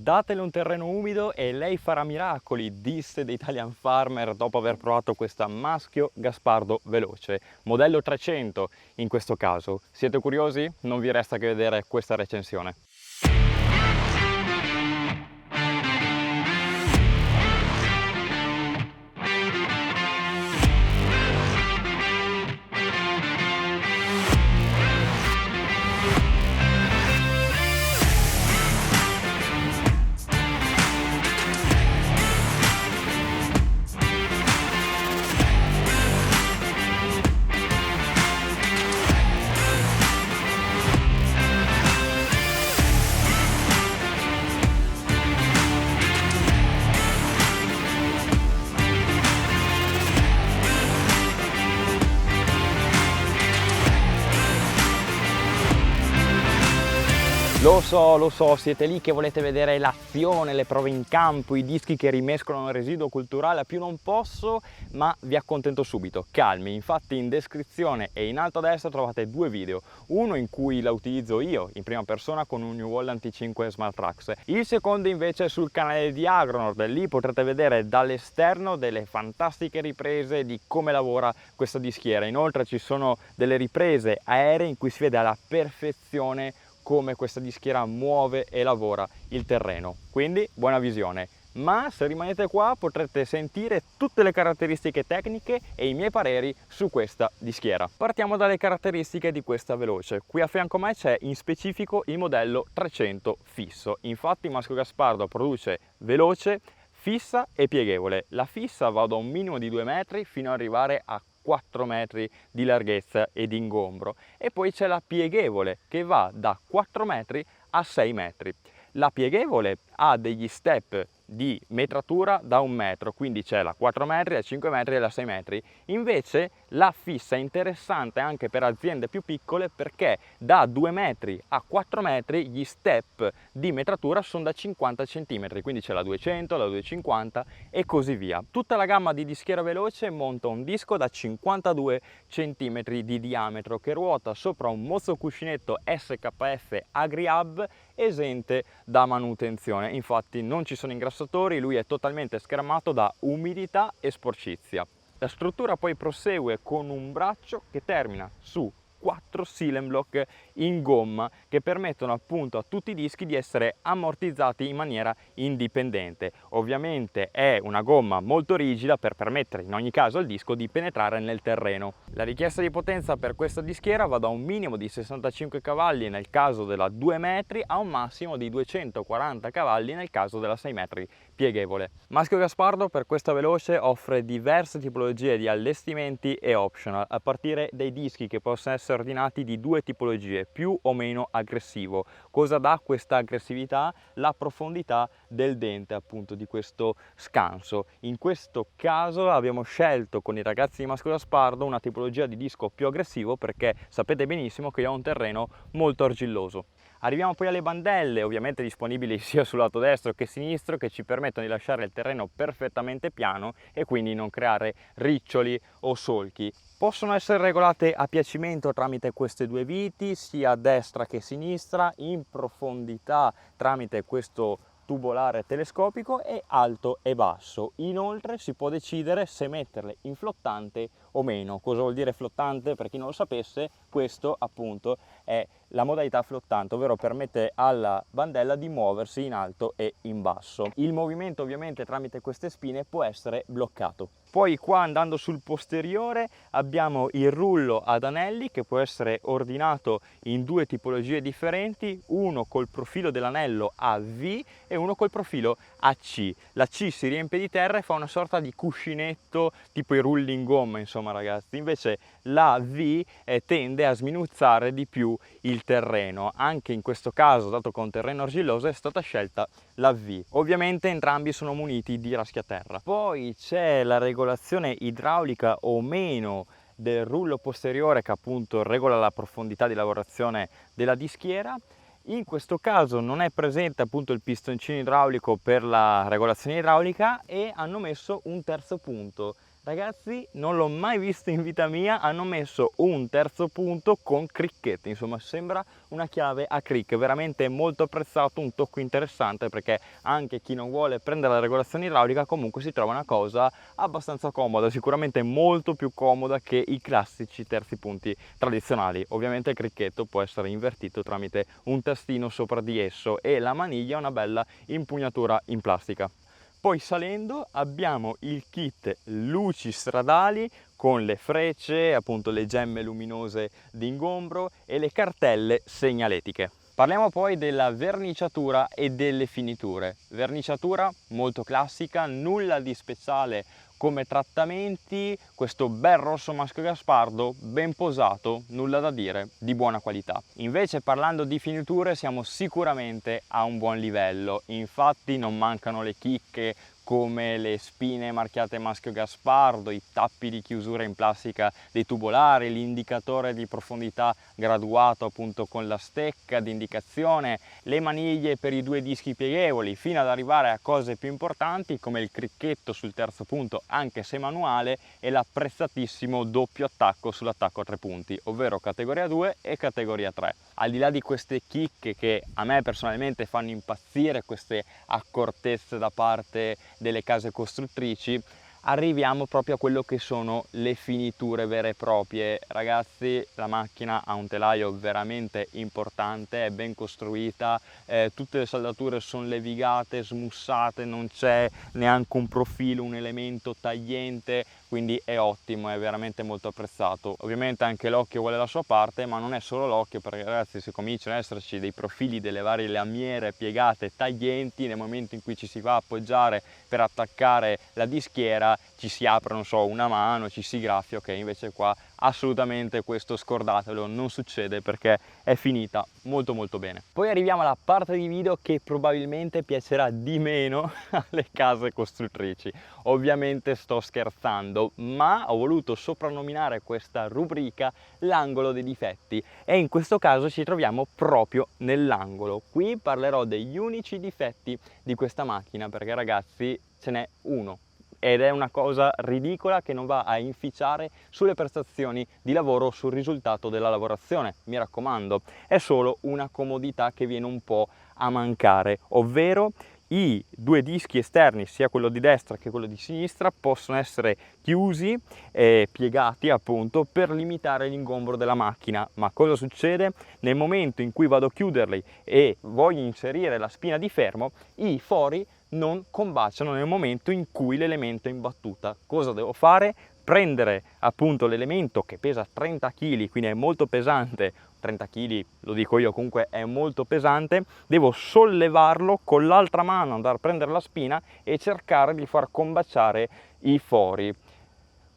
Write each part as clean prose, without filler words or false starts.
Datele un terreno umido e lei farà miracoli, disse The Italian Farmer dopo aver provato questa Maschio Gaspardo Veloce, modello 300 in questo caso. Siete curiosi? Non vi resta che vedere questa recensione. Lo so, siete lì che volete vedere l'azione, le prove in campo, i dischi che rimescolano il residuo culturale a più non posso, ma vi accontento subito, calmi. Infatti in descrizione e in alto a destra trovate due video, uno in cui la utilizzo io in prima persona con un New Holland T5 Smart Trax, il secondo invece è sul canale di Agronord. Lì potrete vedere dall'esterno delle fantastiche riprese di come lavora questa dischiera. Inoltre ci sono delle riprese aeree in cui si vede alla perfezione come questa dischiera muove e lavora il terreno, quindi buona visione. Ma se rimanete qua potrete sentire tutte le caratteristiche tecniche e i miei pareri su questa dischiera. Partiamo dalle caratteristiche di questa Veloce. Qui a fianco a me c'è in specifico il modello 300 fisso. Infatti Maschio Gaspardo produce Veloce fissa e pieghevole. La fissa va da un minimo di 2 metri fino ad arrivare a 4 metri di larghezza e di ingombro, e poi c'è la pieghevole che va da 4 metri a 6 metri. La pieghevole ha degli step di metratura da 1 metro, quindi c'è la 4 metri, la 5 metri e la 6 metri. Invece la fissa è interessante anche per aziende più piccole perché da 2 metri a 4 metri gli step di metratura sono da 50 cm, quindi c'è la 200, la 250 e così via. Tutta la gamma di dischiera Veloce monta un disco da 52 cm di diametro che ruota sopra un mozzo cuscinetto SKF AgriHub esente da manutenzione. Infatti non ci sono ingrassatori, lui è totalmente schermato da umidità e sporcizia. La struttura poi prosegue con un braccio che termina su 4 Silent Block in gomma che permettono appunto a tutti i dischi di essere ammortizzati in maniera indipendente. Ovviamente è una gomma molto rigida per permettere in ogni caso al disco di penetrare nel terreno. La richiesta di potenza per questa dischiera va da un minimo di 65 cavalli nel caso della 2 metri a un massimo di 240 cavalli nel caso della 6 metri pieghevole. Maschio Gaspardo per questa Veloce offre diverse tipologie di allestimenti e optional, a partire dai dischi che possono essere ordinati di due tipologie, più o meno aggressivo. Cosa dà questa aggressività? La profondità del dente appunto di questo scanso. In questo caso abbiamo scelto con i ragazzi di Maschio Gaspardo una tipologia di disco più aggressivo perché sapete benissimo che io ho un terreno molto argilloso. Arriviamo poi alle bandelle, ovviamente disponibili sia sul lato destro che sinistro, che ci permettono di lasciare il terreno perfettamente piano e quindi non creare riccioli o solchi. Possono essere regolate a piacimento tramite queste due viti, sia a destra che a sinistra, in profondità tramite questo tubolare telescopico e alto e basso. Inoltre si può decidere se metterle in flottante o meno. Cosa vuol dire flottante? Per chi non lo sapesse, questo appunto è la modalità flottante, ovvero permette alla bandella di muoversi in alto e in basso. Il movimento ovviamente tramite queste spine può essere bloccato. Poi qua andando sul posteriore abbiamo il rullo ad anelli che può essere ordinato in due tipologie differenti, uno col profilo dell'anello a V e uno col profilo a C. La C si riempie di terra e fa una sorta di cuscinetto tipo i rulli in gomma, insomma ragazzi. Invece la V tende a sminuzzare di più il terreno. Anche in questo caso, dato che è un terreno argilloso, è stata scelta la V. Ovviamente entrambi sono muniti di raschiaterra. Poi c'è la regolazione idraulica o meno del rullo posteriore che appunto regola la profondità di lavorazione della dischiera. In questo caso non è presente appunto il pistoncino idraulico per la regolazione idraulica e hanno messo un terzo punto Ragazzi, non l'ho mai visto in vita mia, hanno messo un terzo punto con cricchetti, insomma sembra una chiave a crick, veramente molto apprezzato, un tocco interessante perché anche chi non vuole prendere la regolazione idraulica comunque si trova una cosa abbastanza comoda, sicuramente molto più comoda che i classici terzi punti tradizionali. Ovviamente il cricchetto può essere invertito tramite un tastino sopra di esso e la maniglia è una bella impugnatura in plastica. Poi salendo abbiamo il kit luci stradali con le frecce, appunto le gemme luminose d'ingombro e le cartelle segnaletiche. Parliamo poi della verniciatura e delle finiture. Verniciatura molto classica, nulla di speciale come trattamenti, questo bel rosso maschio gaspardo, ben posato, nulla da dire, di buona qualità. Invece parlando di finiture siamo sicuramente a un buon livello, infatti non mancano le chicche come le spine marchiate maschio gaspardo, i tappi di chiusura in plastica dei tubolari, l'indicatore di profondità graduato appunto con la stecca di indicazione, le maniglie per i due dischi pieghevoli, fino ad arrivare a cose più importanti come il cricchetto sul terzo punto anche se manuale e l'apprezzatissimo doppio attacco sull'attacco a 3 punti, ovvero categoria 2 e categoria 3. Al di là di queste chicche che a me personalmente fanno impazzire, queste accortezze da parte delle case costruttrici, arriviamo proprio a quello che sono le finiture vere e proprie. Ragazzi, la macchina ha un telaio veramente importante, è ben costruita, tutte le saldature sono levigate, smussate, non c'è neanche un profilo, un elemento tagliente, quindi è ottimo, è veramente molto apprezzato. Ovviamente anche l'occhio vuole la sua parte, ma non è solo l'occhio, perché ragazzi, se cominciano ad esserci dei profili delle varie lamiere piegate taglienti, nel momento in cui ci si va a appoggiare per attaccare la dischiera ci si apre, non so, una mano, ci si graffia, ok, invece qua assolutamente questo scordatelo, non succede perché è finita molto molto bene. Poi arriviamo alla parte di video che probabilmente piacerà di meno alle case costruttrici. Ovviamente sto scherzando, ma ho voluto soprannominare questa rubrica l'angolo dei difetti e in questo caso ci troviamo proprio nell'angolo. Qui parlerò degli unici difetti di questa macchina perché ragazzi ce n'è uno ed è una cosa ridicola che non va a inficiare sulle prestazioni di lavoro o sul risultato della lavorazione. Mi raccomando, è solo una comodità che viene un po' a mancare, ovvero i due dischi esterni, sia quello di destra che quello di sinistra, possono essere chiusi e piegati appunto per limitare l'ingombro della macchina. Ma cosa succede? Nel momento in cui vado a chiuderli e voglio inserire la spina di fermo, i fori non combaciano nel momento in cui l'elemento è in battuta. Cosa devo fare? Prendere appunto l'elemento che pesa 30 kg, quindi è molto pesante, 30 kg lo dico io, comunque è molto pesante, devo sollevarlo con l'altra mano, andare a prendere la spina e cercare di far combaciare i fori.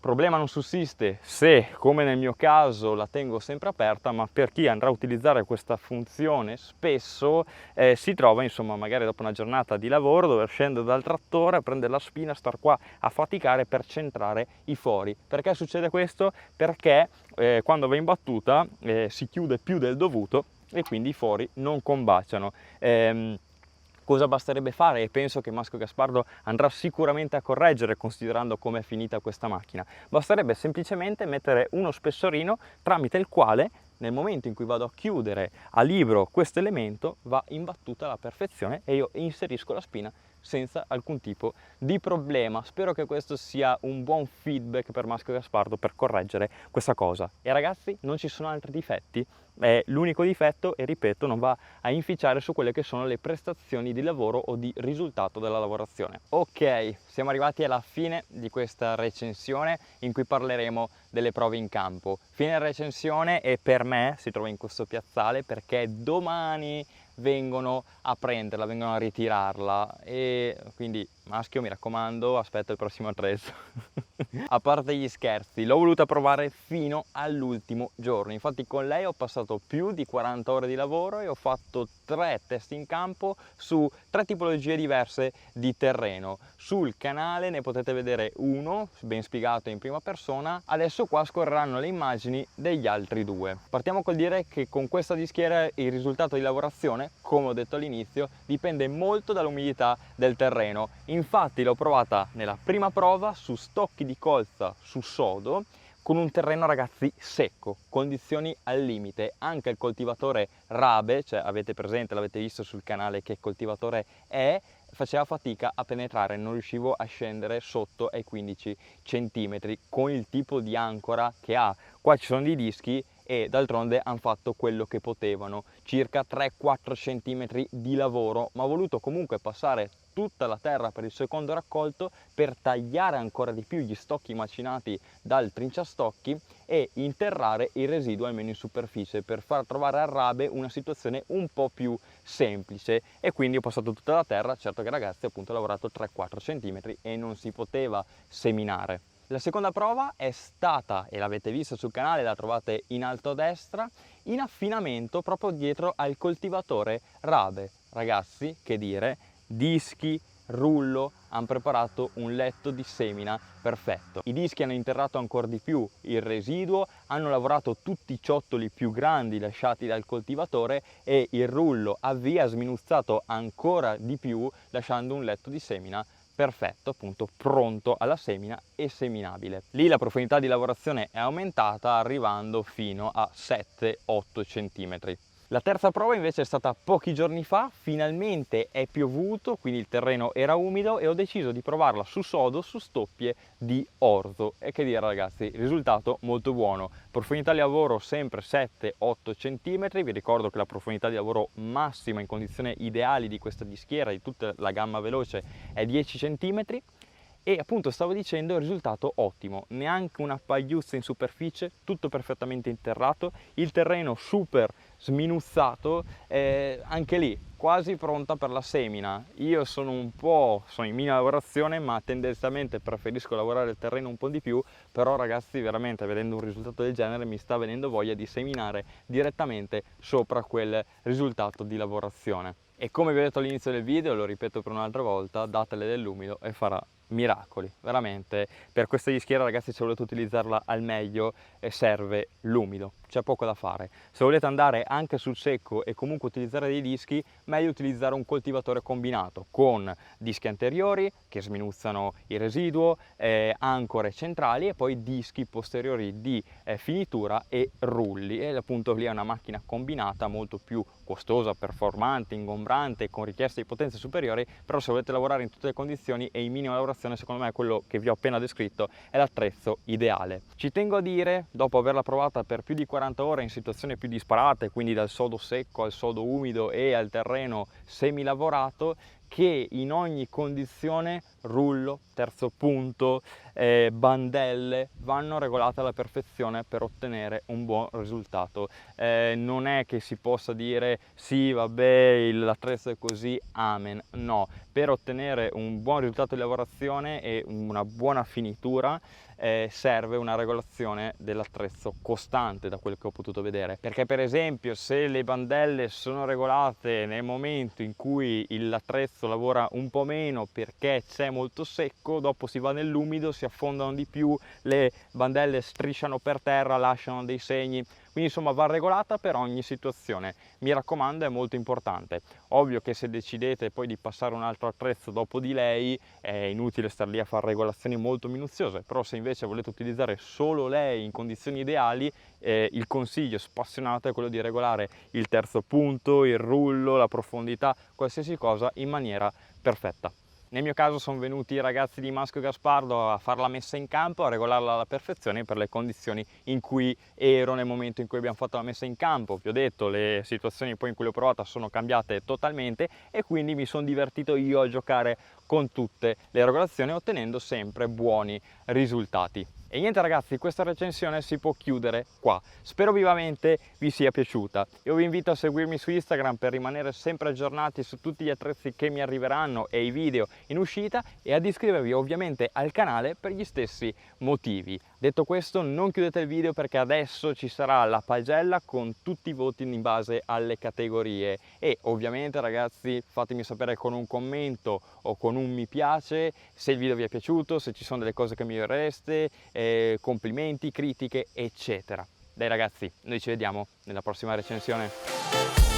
Problema non sussiste se, come nel mio caso, la tengo sempre aperta, ma per chi andrà a utilizzare questa funzione spesso si trova, insomma, magari dopo una giornata di lavoro, dover scendere dal trattore, prendere la spina, star qua a faticare per centrare i fori. Perché succede questo? Perché quando va in battuta si chiude più del dovuto e quindi i fori non combaciano. Cosa basterebbe fare? E penso che Maschio Gaspardo andrà sicuramente a correggere considerando come è finita questa macchina. Basterebbe semplicemente mettere uno spessorino tramite il quale nel momento in cui vado a chiudere a libro questo elemento va in battuta alla perfezione e io inserisco la spina senza alcun tipo di problema. Spero che questo sia un buon feedback per Maschio Gaspardo per correggere questa cosa. E ragazzi, non ci sono altri difetti? È l'unico difetto e ripeto non va a inficiare su quelle che sono le prestazioni di lavoro o di risultato della lavorazione. Ok, siamo arrivati alla fine di questa recensione in cui parleremo delle prove in campo. Fine recensione e per me si trova in questo piazzale perché domani vengono a prenderla, vengono a ritirarla e quindi Maschio mi raccomando aspetta il prossimo attrezzo. A parte gli scherzi, l'ho voluta provare fino all'ultimo giorno, infatti con lei ho passato più di 40 ore di lavoro e ho fatto 3 test in campo su 3 tipologie diverse di terreno. Sul canale ne potete vedere uno ben spiegato in prima persona, adesso qua scorreranno le immagini degli altri 2. Partiamo col dire che con questa dischiera il risultato di lavorazione come ho detto all'inizio, dipende molto dall'umidità del terreno. Infatti l'ho provata nella prima prova su stocchi di colza su sodo, con un terreno, ragazzi, secco, condizioni al limite. Anche il coltivatore Rabe, cioè avete presente, l'avete visto sul canale che coltivatore è, faceva fatica a penetrare, non riuscivo a scendere sotto ai 15 centimetri con il tipo di ancora che ha. Qua ci sono dei dischi e d'altronde hanno fatto quello che potevano, circa 3-4 centimetri di lavoro, ma ho voluto comunque passare tutta la terra per il secondo raccolto per tagliare ancora di più gli stocchi macinati dal trinciastocchi e interrare il residuo almeno in superficie, per far trovare al Rabe una situazione un po' più semplice. E quindi ho passato tutta la terra. Certo che, ragazzi, appunto, ho lavorato 3-4 centimetri e non si poteva seminare. La seconda prova è stata, e l'avete vista sul canale, la trovate in alto a destra, in affinamento proprio dietro al coltivatore Rabe. Ragazzi, che dire, dischi, rullo, hanno preparato un letto di semina perfetto. I dischi hanno interrato ancora di più il residuo, hanno lavorato tutti i ciottoli più grandi lasciati dal coltivatore e il rullo a via ha sminuzzato ancora di più, lasciando un letto di semina perfetto, appunto pronto alla semina e seminabile. Lì la profondità di lavorazione è aumentata, arrivando fino a 7-8 centimetri. La terza prova invece è stata pochi giorni fa, finalmente è piovuto, quindi il terreno era umido e ho deciso di provarla su sodo, su stoppie di orzo. E che dire, ragazzi, risultato molto buono. Profondità di lavoro sempre 7-8 cm, vi ricordo che la profondità di lavoro massima in condizioni ideali di questa dischiera, di tutta la gamma veloce, è 10 cm. E appunto stavo dicendo, il risultato ottimo, neanche una pagliuzza in superficie, tutto perfettamente interrato, il terreno super sminuzzato, anche lì quasi pronta per la semina. Io sono in mini lavorazione, ma tendenzialmente preferisco lavorare il terreno un po' di più, però, ragazzi, veramente vedendo un risultato del genere mi sta venendo voglia di seminare direttamente sopra quel risultato di lavorazione. E come vi ho detto all'inizio del video, lo ripeto per un'altra volta, datele dell'umido e farà miracoli. Veramente per questa dischiera, ragazzi, se volete utilizzarla al meglio serve l'umido, c'è poco da fare. Se volete andare anche sul secco e comunque utilizzare dei dischi, meglio utilizzare un coltivatore combinato con dischi anteriori che sminuzzano il residuo, ancore centrali e poi dischi posteriori di finitura e rulli. E appunto lì è una macchina combinata molto più costosa, performante, ingombrante, con richieste di potenze superiori, però se volete lavorare in tutte le condizioni e in minima lavorazione, secondo me quello che vi ho appena descritto è l'attrezzo ideale. Ci tengo a dire, dopo averla provata per più di 40 ore in situazioni più disparate, quindi dal sodo secco al sodo umido e al terreno semilavorato, che in ogni condizione rullo, terzo punto, bandelle vanno regolate alla perfezione per ottenere un buon risultato. Non è che si possa dire sì, vabbè, l'attrezzo è così, amen. No, per ottenere un buon risultato di lavorazione e una buona finitura serve una regolazione dell'attrezzo costante, da quel che ho potuto vedere, perché per esempio se le bandelle sono regolate nel momento in cui l'attrezzo lavora un po' meno perché c'è molto secco, dopo si va nell'umido, si affondano di più, le bandelle strisciano per terra, lasciano dei segni. Quindi insomma va regolata per ogni situazione, mi raccomando, è molto importante. Ovvio che se decidete poi di passare un altro attrezzo dopo di lei è inutile star lì a fare regolazioni molto minuziose, però se invece volete utilizzare solo lei in condizioni ideali, il consiglio spassionato è quello di regolare il terzo punto, il rullo, la profondità, qualsiasi cosa in maniera perfetta. Nel mio caso sono venuti i ragazzi di Maschio Gaspardo a fare la messa in campo, a regolarla alla perfezione per le condizioni in cui ero nel momento in cui abbiamo fatto la messa in campo. Vi ho detto, le situazioni poi in cui l'ho provata sono cambiate totalmente e quindi mi sono divertito io a giocare con tutte le regolazioni, ottenendo sempre buoni risultati. E niente, ragazzi, questa recensione si può chiudere qua. Spero vivamente vi sia piaciuta. Io vi invito a seguirmi su Instagram per rimanere sempre aggiornati su tutti gli attrezzi che mi arriveranno e i video in uscita, e ad iscrivervi ovviamente al canale per gli stessi motivi. Detto questo, non chiudete il video perché adesso ci sarà la pagella con tutti i voti in base alle categorie e ovviamente, ragazzi, fatemi sapere con un commento o con un mi piace se il video vi è piaciuto, se ci sono delle cose che migliorereste, complimenti, critiche, eccetera. Dai, ragazzi, noi ci vediamo nella prossima recensione.